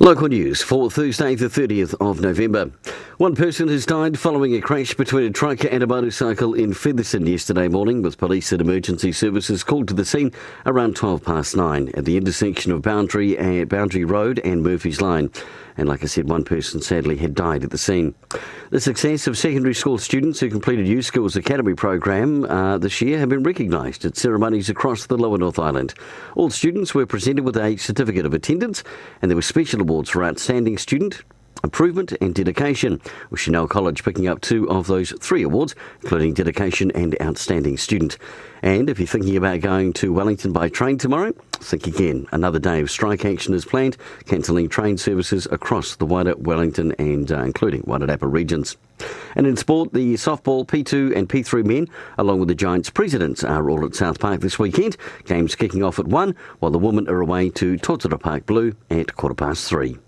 Local news for Thursday the 30th of November. One person has died following a crash between a truck and a motorcycle in Featherston yesterday morning, with police and emergency services called to the scene around 9:12 at the intersection of Boundary Road and Murphy's Line. And like I said, one person sadly had died at the scene. The success of secondary school students who completed Youth Skills Academy program this year have been recognised at ceremonies across the Lower North Island. All students were presented with a certificate of attendance, and there were special awards for outstanding student, improvement and dedication, with Chanel College picking up 2 of those 3 awards, including dedication and outstanding student. And if you're thinking about going to Wellington by train tomorrow, think again. Another day of strike action is planned, cancelling train services across the wider Wellington and including Wairarapa regions. And in sport, the softball P2 and P3 men, along with the Giants presidents, are all at South Park this weekend. Games kicking off at 1, while the women are away to Totara Park Blue at 3:15.